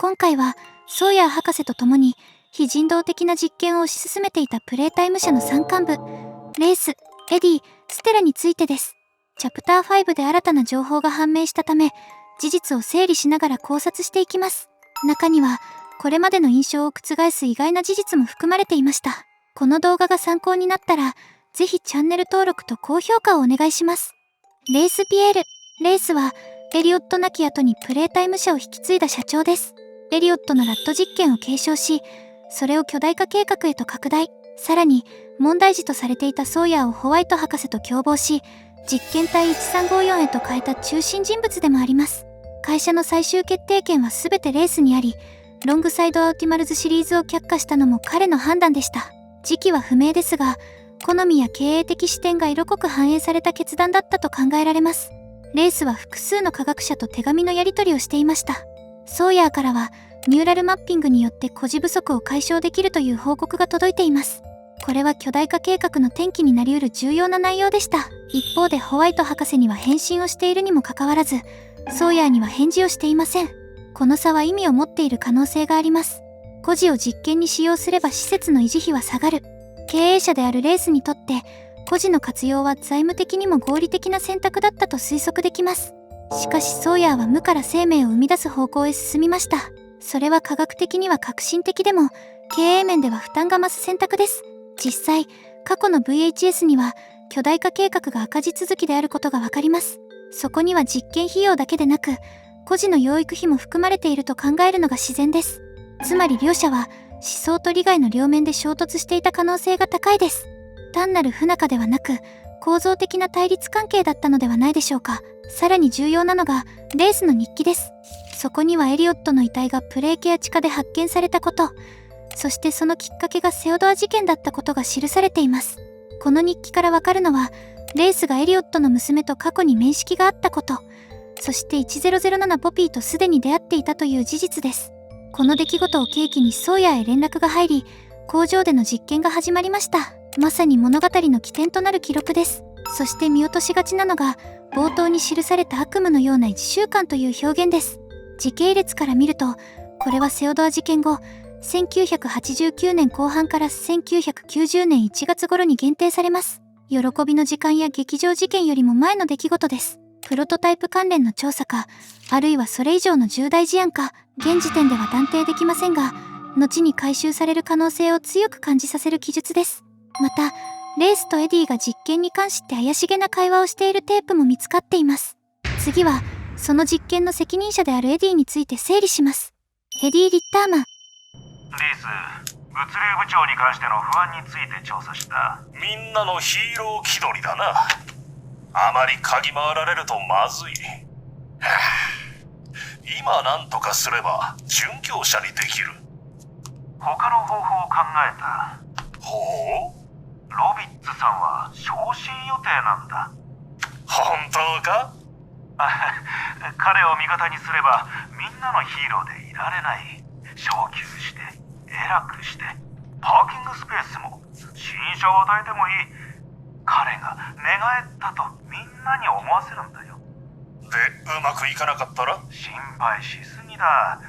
今回はソーヤー博士と共に非人道的な実験を推し進めていたプレイタイム社の山間部、レース、エディ、ステラについてです。チャプター5で新たな情報が判明したため、事実を整理しながら考察していきます。中には、これまでの印象を覆す意外な事実も含まれていました。この動画が参考になったら、ぜひチャンネル登録と高評価をお願いします。レース・ピエール。レースは、エリオット亡き後にプレイタイム社を引き継いだ社長です。エリオットのラット実験を継承し、それを巨大化計画へと拡大。さらに、問題児とされていたソーヤーをホワイト博士と共謀し、実験体1354へと変えた中心人物でもあります。会社の最終決定権は全てレースにあり、ロングサイドアウティマルズシリーズを却下したのも彼の判断でした。時期は不明ですが、好みや経営的視点が色濃く反映された決断だったと考えられます。レースは複数の科学者と手紙のやり取りをしていました。ソーヤーからは、ニューラルマッピングによって孤児不足を解消できるという報告が届いています。これは巨大化計画の転機になり得る重要な内容でした。一方でホワイト博士には返信をしているにもかかわらず、ソーヤーには返事をしていません。この差は意味を持っている可能性があります。孤児を実験に使用すれば施設の維持費は下がる。経営者であるレースにとって、孤児の活用は財務的にも合理的な選択だったと推測できます。しかしソーヤーは無から生命を生み出す方向へ進みました。それは科学的には革新的でも、経営面では負担が増す選択です。実際、過去の VHS には巨大化計画が赤字続きであることがわかります。そこには実験費用だけでなく、孤児の養育費も含まれていると考えるのが自然です。つまり両者は思想と利害の両面で衝突していた可能性が高いです。単なる不仲ではなく、構造的な対立関係だったのではないでしょうか。さらに重要なのが、レースの日記です。そこにはエリオットの遺体がプレイケア地下で発見されたこと、そしてそのきっかけがセオドア事件だったことが記されています。この日記からわかるのは、レースがエリオットの娘と過去に面識があったこと、そして1007ポピーとすでに出会っていたという事実です。この出来事を契機にソーヤーへ連絡が入り、工場での実験が始まりました。まさに物語の起点となる記録です。そして見落としがちなのが、冒頭に記された悪夢のような1週間という表現です。時系列から見ると、これはセオドア事件後、1989年後半から1990年1月頃に限定されます。喜びの時間や劇場事件よりも前の出来事です。プロトタイプ関連の調査か、あるいはそれ以上の重大事案か、現時点では断定できませんが、後に回収される可能性を強く感じさせる記述です。また、レースとエディが実験に関して怪しげな会話をしているテープも見つかっています。次は、その実験の責任者であるエディについて整理します。エディ・リッターマン。レース、物流部長に関しての不安について調査した。みんなのヒーロー気取りだな。あまり嗅ぎ回られるとまずい。今何とかすれば殉教者にできる。他の方法を考えた。ほう？ロビッツさんは昇進予定なんだ。本当か？彼を味方にすればみんなのヒーローでいられない。昇級して偉くしてパーキングスペースも新車を与えてもいい。彼が寝返ったとみんなに思わせるんだよ。で、うまくいかなかったら？心配しすぎだ。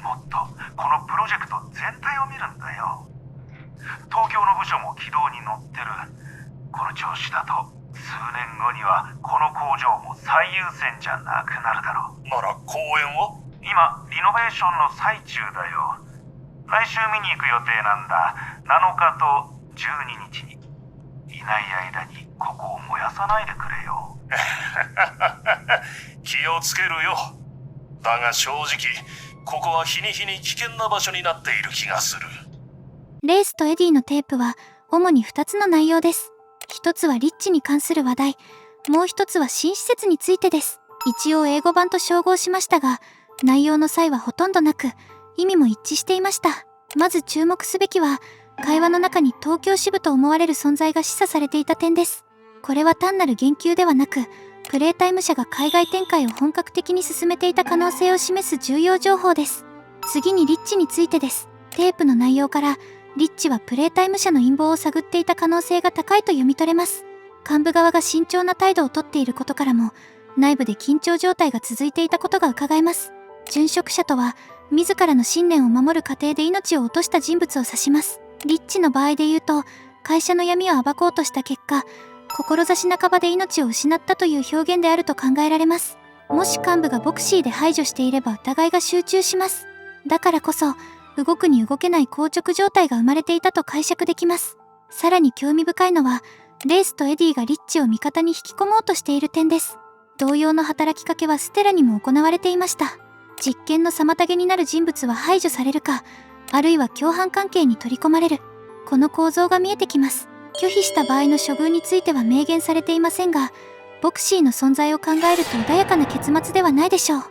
もっとこのプロジェクト全体を見るんだよ。東京の部署も軌道に乗ってる。この調子だと数年後にはこの工場も最優先じゃなくなるだろう。なら公演は？今リノベーションの最中だよ。来週見に行く予定なんだ。7日と12日に。いない間にここを燃やさないでくれよ。気をつけるよ。だが正直ここは日に日に危険な場所になっている気がする。レースとエディのテープは主に2つの内容です。一つはリッチに関する話題、もう一つは新施設についてです。一応英語版と照合しましたが、内容の差異はほとんどなく、意味も一致していました。まず注目すべきは、会話の中に東京支部と思われる存在が示唆されていた点です。これは単なる言及ではなく、プレイタイム社が海外展開を本格的に進めていた可能性を示す重要情報です。次にリッチについてです。テープの内容から、リッチはプレイタイム社の陰謀を探っていた可能性が高いと読み取れます。幹部側が慎重な態度をとっていることからも、内部で緊張状態が続いていたことが伺えます。殉職者とは、自らの信念を守る過程で命を落とした人物を指します。リッチの場合で言うと、会社の闇を暴こうとした結果、志半ばで命を失ったという表現であると考えられます。もし幹部がボクシーで排除していれば疑いが集中します。だからこそ、動くに動けない硬直状態が生まれていたと解釈できます。さらに興味深いのは、レースとエディがリッチを味方に引き込もうとしている点です。同様の働きかけはステラにも行われていました。実験の妨げになる人物は排除されるか、あるいは共犯関係に取り込まれる。この構造が見えてきます。拒否した場合の処遇については明言されていませんが、ボクシーの存在を考えると穏やかな結末ではないでしょう。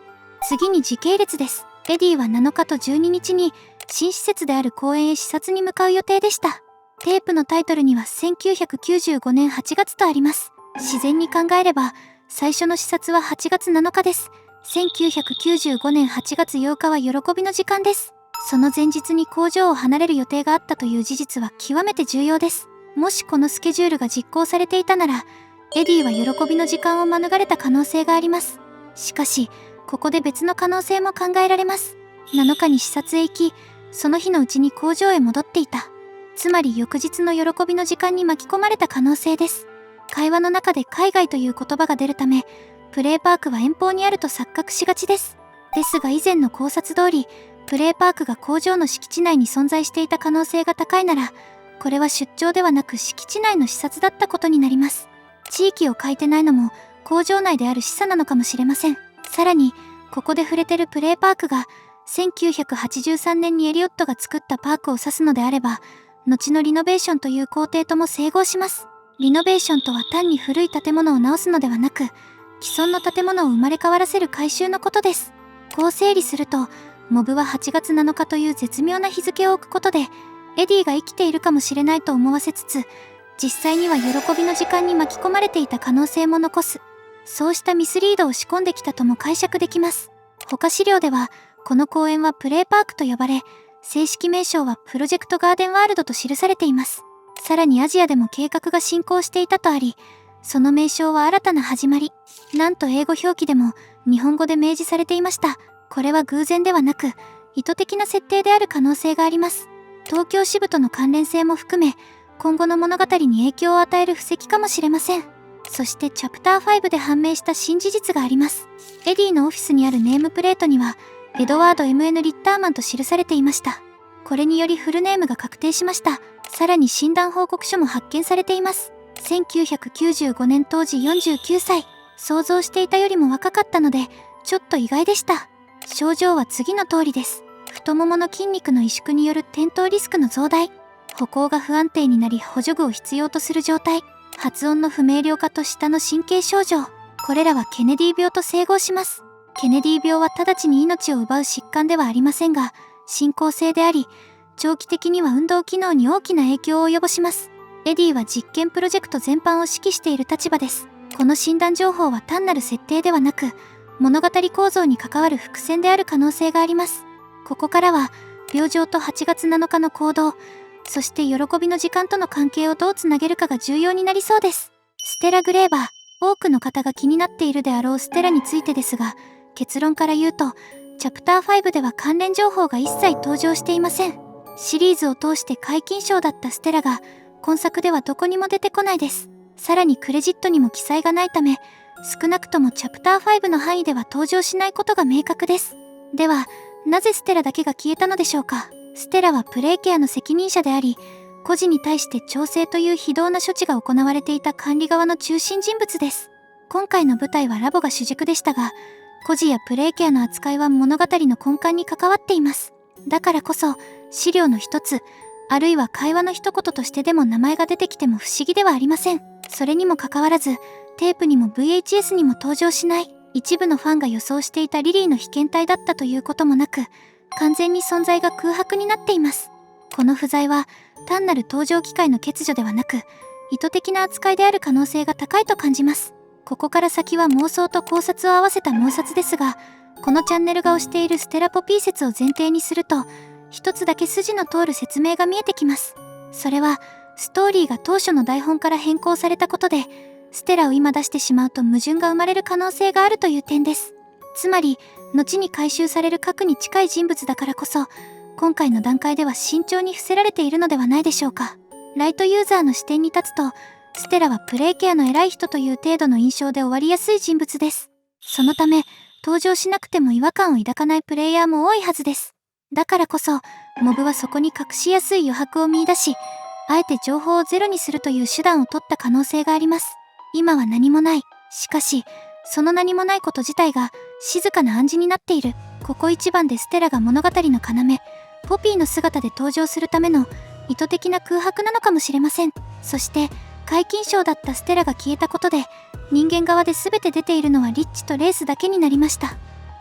次に時系列です。エディは7日と12日に新施設である公園へ視察に向かう予定でした。テープのタイトルには1995年8月とあります。自然に考えれば、最初の視察は8月7日です。1995年8月8日は喜びの時間です。その前日に工場を離れる予定があったという事実は極めて重要です。もしこのスケジュールが実行されていたなら、エディは喜びの時間を免れた可能性があります。しかし、ここで別の可能性も考えられます。7日に視察へ行き、その日のうちに工場へ戻っていた。つまり翌日の喜びの時間に巻き込まれた可能性です。会話の中で海外という言葉が出るため、プレーパークは遠方にあると錯覚しがちです。ですが以前の考察通り、プレーパークが工場の敷地内に存在していた可能性が高いなら、これは出張ではなく敷地内の視察だったことになります。地域を書いてないのも工場内である示唆なのかもしれません。さらに、ここで触れてるプレーパークが、1983年にエリオットが作ったパークを指すのであれば、後のリノベーションという工程とも整合します。リノベーションとは単に古い建物を直すのではなく、既存の建物を生まれ変わらせる改修のことです。こう整理すると、モブは8月7日という絶妙な日付を置くことで、エディが生きているかもしれないと思わせつつ、実際には喜びの時間に巻き込まれていた可能性も残す。そうしたミスリードを仕込んできたとも解釈できます。他資料では、この公園はプレーパークと呼ばれ、正式名称はプロジェクトガーデンワールドと記されています。さらにアジアでも計画が進行していたとあり、その名称は新たな始まり。なんと英語表記でも日本語で明示されていました。これは偶然ではなく、意図的な設定である可能性があります。東京支部との関連性も含め、今後の物語に影響を与える布石かもしれません。そしてチャプター5で判明した新事実があります。エディのオフィスにあるネームプレートには、エドワード M.N. リッターマンと記されていました。これによりフルネームが確定しました。さらに診断報告書も発見されています。1995年当時49歳。想像していたよりも若かったので、ちょっと意外でした。症状は次の通りです。太ももの筋肉の萎縮による転倒リスクの増大。歩行が不安定になり補助具を必要とする状態。発音の不明瞭化と舌の神経症状。これらはケネディ病と整合します。ケネディ病は直ちに命を奪う疾患ではありませんが、進行性であり、長期的には運動機能に大きな影響を及ぼします。エディは実験プロジェクト全般を指揮している立場です。この診断情報は単なる設定ではなく、物語構造に関わる伏線である可能性があります。ここからは、病状と8月7日の行動、そして喜びの時間との関係をどうつなげるかが重要になりそうです。ステラ・グレーバー。多くの方が気になっているであろうステラについてですが、結論から言うと、チャプター5では関連情報が一切登場していません。シリーズを通して皆勤賞だったステラが、今作ではどこにも出てこないです。さらにクレジットにも記載がないため、少なくともチャプター5の範囲では登場しないことが明確です。では、なぜステラだけが消えたのでしょうか。ステラはプレイケアの責任者であり、孤児に対して調整という非道な処置が行われていた管理側の中心人物です。今回の舞台はラボが主軸でしたが、孤児やプレイケアの扱いは物語の根幹に関わっています。だからこそ、資料の一つ、あるいは会話の一言としてでも名前が出てきても不思議ではありません。それにもかかわらず、テープにも VHS にも登場しない、一部のファンが予想していたリリーの被験体だったということもなく、完全に存在が空白になっています。この不在は、単なる登場機会の欠如ではなく、意図的な扱いである可能性が高いと感じます。ここから先は妄想と考察を合わせた妄察ですが、このチャンネルが推しているステラポピー説を前提にすると、一つだけ筋の通る説明が見えてきます。それは、ストーリーが当初の台本から変更されたことで、ステラを今出してしまうと矛盾が生まれる可能性があるという点です。つまり、後に回収される核に近い人物だからこそ、今回の段階では慎重に伏せられているのではないでしょうか。ライトユーザーの視点に立つと、ステラはプレイケアの偉い人という程度の印象で終わりやすい人物です。そのため、登場しなくても違和感を抱かないプレイヤーも多いはずです。だからこそ、モブはそこに隠しやすい余白を見出し、あえて情報をゼロにするという手段を取った可能性があります。今は何もない。しかし、その何もないこと自体が静かな暗示になっている。ここ一番でステラが物語の要、ポピーの姿で登場するための意図的な空白なのかもしれません。そして、皆勤賞だったステラが消えたことで、人間側で全て出ているのはリッチとレースだけになりました。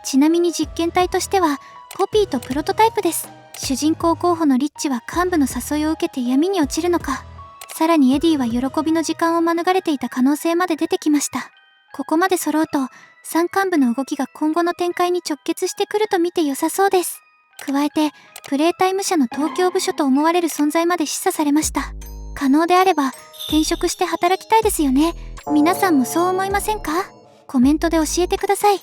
ちなみに実験体としては、ポピーとプロトタイプです。主人公候補のリッチは幹部の誘いを受けて闇に落ちるのか。さらにエディは喜びの時間を免れていた可能性まで出てきました。ここまで揃うと、山幹部の動きが今後の展開に直結してくると見て良さそうです。加えて、プレイタイム社の東京部署と思われる存在まで示唆されました。可能であれば、転職して働きたいですよね。皆さんもそう思いませんか？コメントで教えてください。